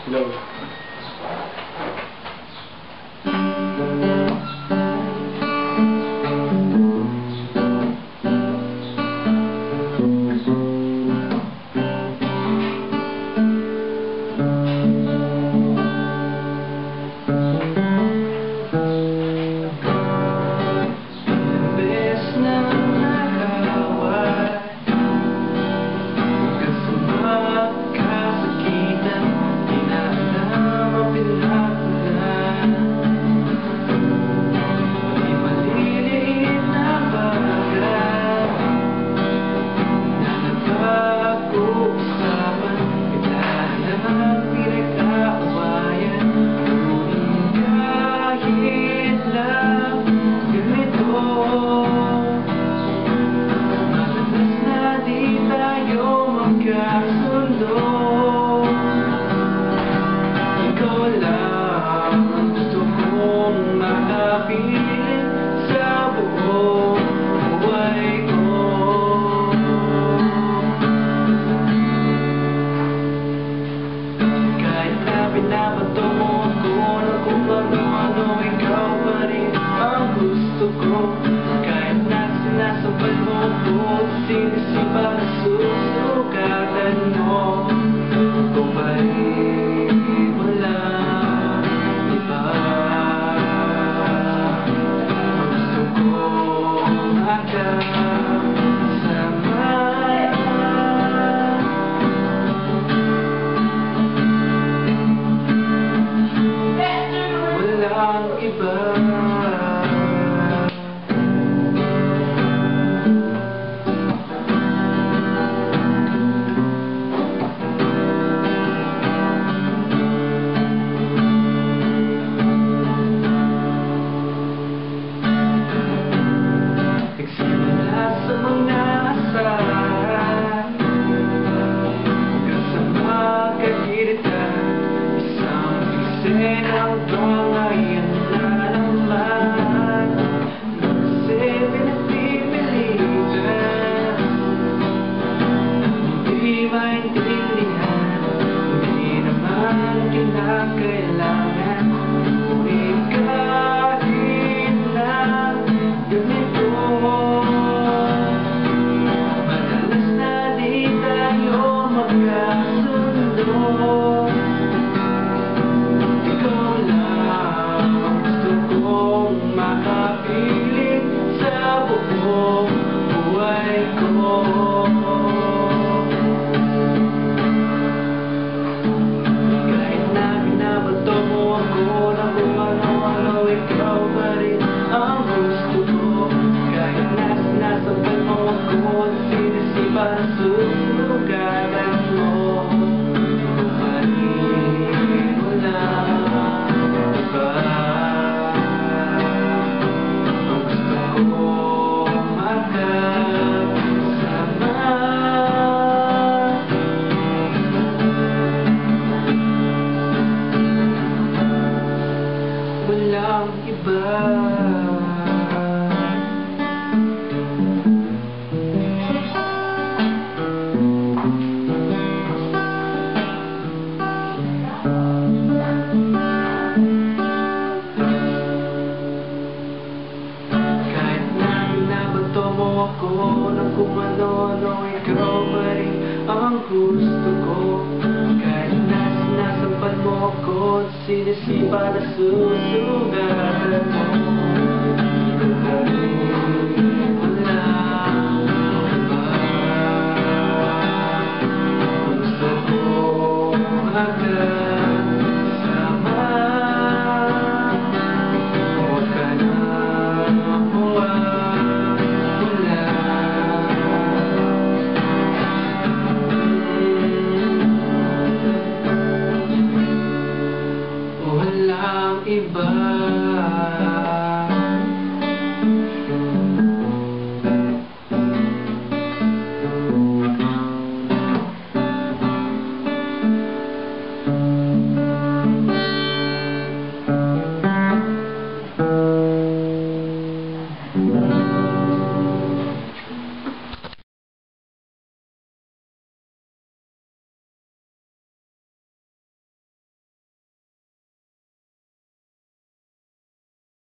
Low. Binabato mo ako na kung ano-ano, ikaw pa rin ang gusto ko. Kahit na sinasabay mo ako, sinisipa na susukatan mo, kung pa rin walang iba. Gusto ko magkasama, walang iba. Nagsimula sa mga asahan, kasama kagiritan, isang eksenang ngayon na naman. Kasi pinagpipilitan, hindi maintindihan, hindi naman kinakailangan. Ngunit kahit na ganito, madalas na di tayo magkasundo. Makapiling sa buong buhay ko. Kahit na binabato mo ako na kung ano-ano, ikaw pa rin ang gusto ko. Kahit na sinasabay mo ako, sinisipa na susukatan mo, kung pa rin walang iba. Walang iba. Kahit na binabato mo ako ng kung ano-ano, ikaw pa rin ang gusto ko. Kahit na sinasampal mo ako, sinisipa na susugatan mo.